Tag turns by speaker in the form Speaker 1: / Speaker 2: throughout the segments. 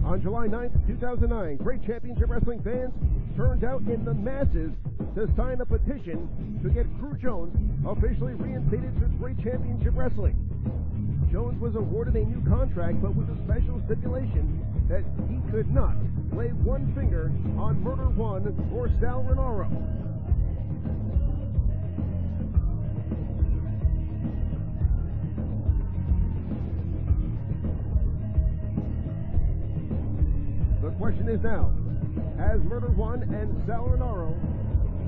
Speaker 1: On July 9th, 2009, Great Championship Wrestling fans turned out in the masses to sign a petition to get Cru Jones officially reinstated to Great Championship Wrestling. Jones was awarded a new contract, but with a special stipulation that he could not lay one finger on Murder One or Sal Rinauro. The question is now, has Murder One and Sal Rinauro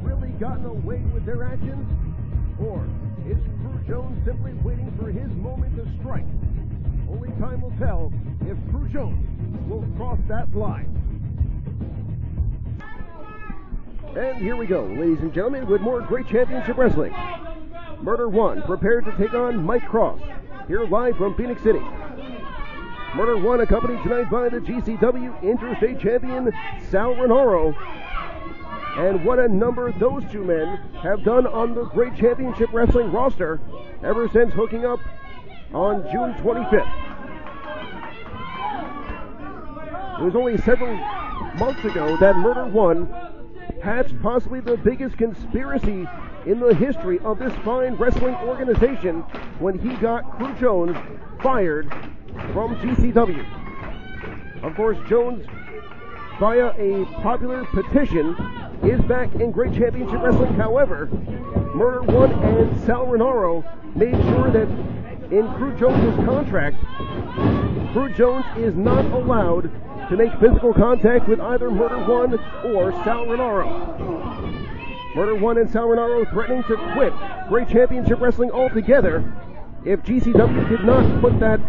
Speaker 1: really gotten away with their actions? Or is Cru Jones simply waiting for his moment to strike? Only time will tell if Cru Jones will cross that line. And here we go, ladies and gentlemen, with more Great Championship Wrestling. Murder One prepared to take on Mike Kross, here live from Phoenix City. Murder One accompanied tonight by the GCW Interstate Champion Sal Rinauro. And what a number those two men have done on the Great Championship Wrestling roster ever since hooking up on June 25th. It was only several months ago that Murder One hatched possibly the biggest conspiracy in the history of this fine wrestling organization when he got Cru Jones fired from GCW. Of course, Jones, via a popular petition, is back in Great Championship Wrestling. However, Murder One and Sal Rinauro made sure that in Cru Jones' contract, Cru Jones is not allowed to make physical contact with either Murder One or Sal Rinauro. Murder One and Sal Rinauro threatening to quit Great Championship Wrestling altogether if GCW did not put that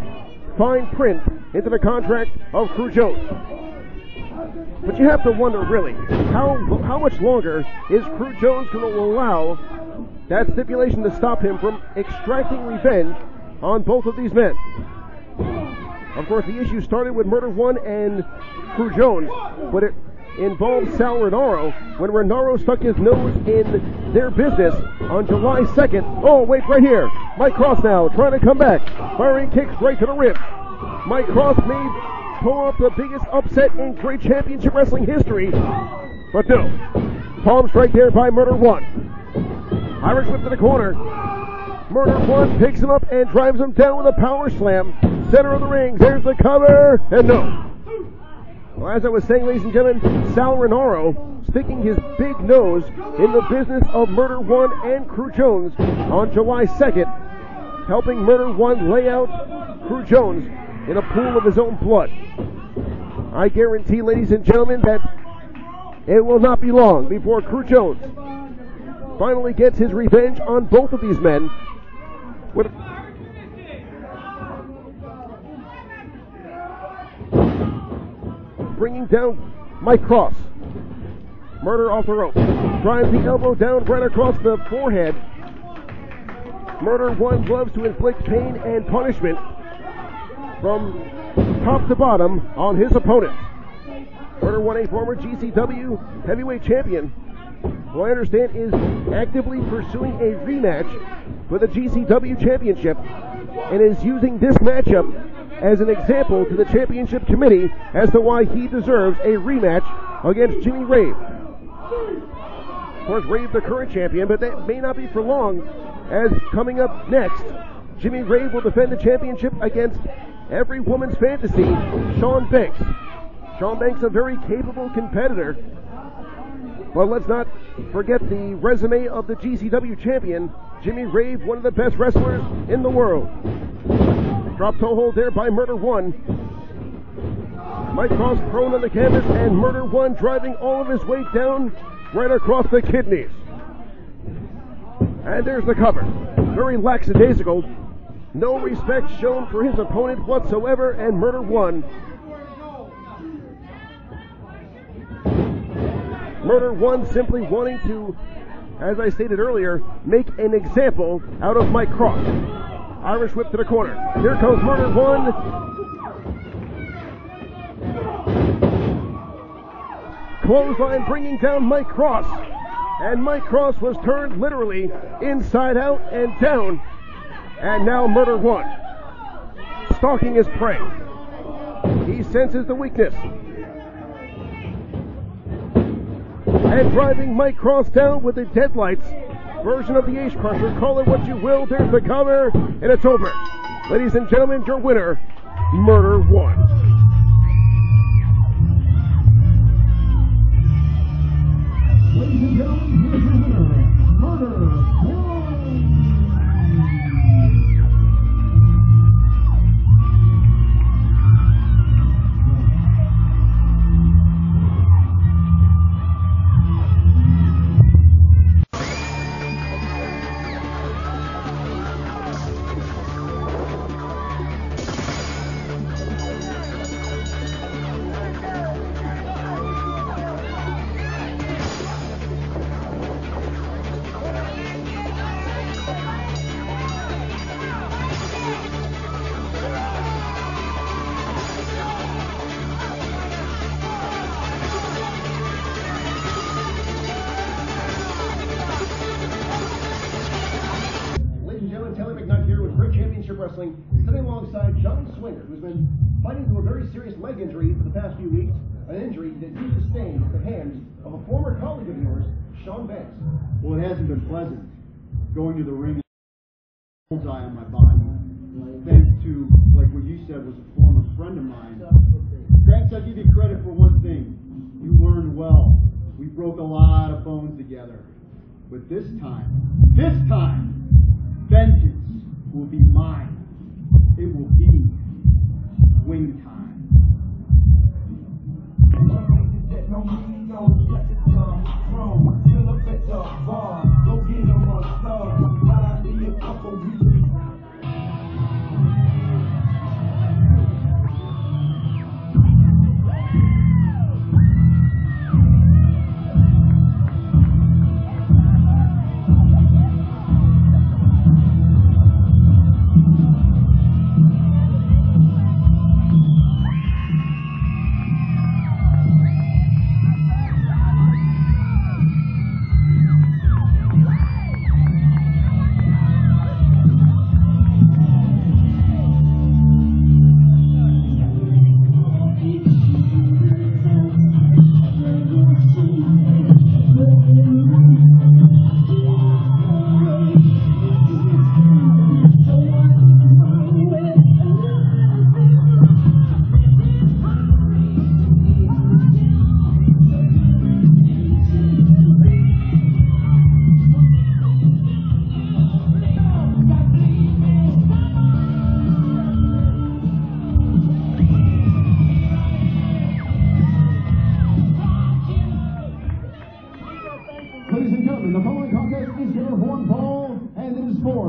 Speaker 1: fine print into the contract of Cru Jones. But you have to wonder, really, how much longer is Cru Jones going to allow that stipulation to stop him from extracting revenge on both of these men? Of course, the issue started with Murder One and Cru Jones, but it involved Sal Rinauro when Rinauro stuck his nose in their business on July 2nd. Oh, wait, right here. Mike Kross now trying to come back, firing kicks right to the ribs. Mike Kross may pull off the biggest upset in Great Championship Wrestling history, but no. Palm strike there by Murder One. Irish whip to the corner. Murder One picks him up and drives him down with a power slam. Center of the ring. There's the cover, and no. Well, as I was saying, ladies and gentlemen, Sal Rinauro sticking his big nose in the business of Murder One and Cru Jones on July 2nd, helping Murder One lay out Cru Jones in a pool of his own blood. I guarantee, ladies and gentlemen, that it will not be long before Cru Jones finally gets his revenge on both of these men. Bringing down Mike Kross. Murder off the rope. Drives the elbow down right across the forehead. Murder One loves to inflict pain and punishment from top to bottom on his opponent. Murder One, a former GCW heavyweight champion, who I understand is actively pursuing a rematch for the GCW championship and is using this matchup as an example to the championship committee as to why he deserves a rematch against Jimmy Rave. Of course, Rave the current champion, but that may not be for long, as coming up next, Jimmy Rave will defend the championship against every woman's fantasy, Shaun Banks. Shaun Banks, a very capable competitor. But let's not forget the resume of the GCW champion, Jimmy Rave, one of the best wrestlers in the world. Drop toe hold there by Murder One. Mike Kross prone on the canvas, and Murder One driving all of his weight down right across the kidneys. And there's the cover. Very lackadaisical. No respect shown for his opponent whatsoever, and Murder One. Murder One simply wanting to, as I stated earlier, make an example out of Mike Kross. Irish whip to the corner. Here comes Murder One. Clothesline bringing down Mike Kross. And Mike Kross was turned literally inside out and down. And now Murder One stalking his prey. He senses the weakness. And driving Mike Kross down with the deadlights version of the Ace Crusher. Call it what you will. There's the counter, and it's over. Ladies and gentlemen, your winner, Murder 1.
Speaker 2: Ladies and gentlemen, here's your winner, Murder 1.
Speaker 1: Wrestling, sitting alongside John Swinger, who's been fighting through a very serious leg injury for the past few weeks, an injury that he sustained at the hands of a former colleague of yours, Shaun Banks.
Speaker 3: Well, it hasn't been pleasant going to the ring with a bullseye on my body. Thanks to, like what you said, was a former friend of mine. Banks, I'll give you credit for one thing. You learned well. We broke a lot of bones together. But this time, vengeance will be mine. It will be wing time.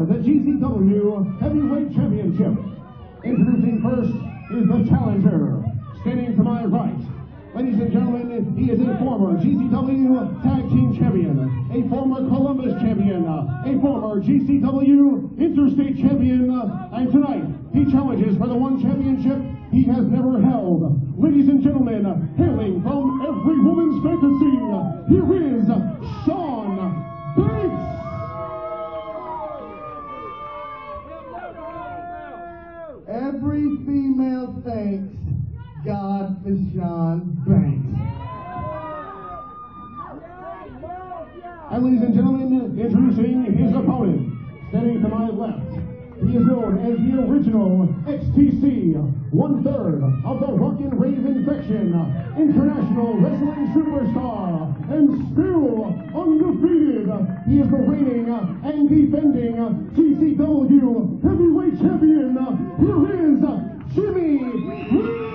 Speaker 2: The GCW Heavyweight Championship. Introducing first is the challenger. Standing to my right, ladies and gentlemen, he is a former GCW Tag Team Champion, a former Columbus Champion, a former GCW Interstate Champion, and tonight he challenges for the one championship he has never held. Ladies and gentlemen, hailing from every woman's fantasy, here is Shaun Banks.
Speaker 4: Every female thanks God for Shaun Banks.
Speaker 2: And ladies and gentlemen, introducing his opponent, standing to my left, he is known as the original XTC, 1/3 of the Rockin' Rave Infection, international wrestling superstar, and still undefeated. He is the reigning and defending GCW Heavyweight Champion. Here is Jimmy Rinauro.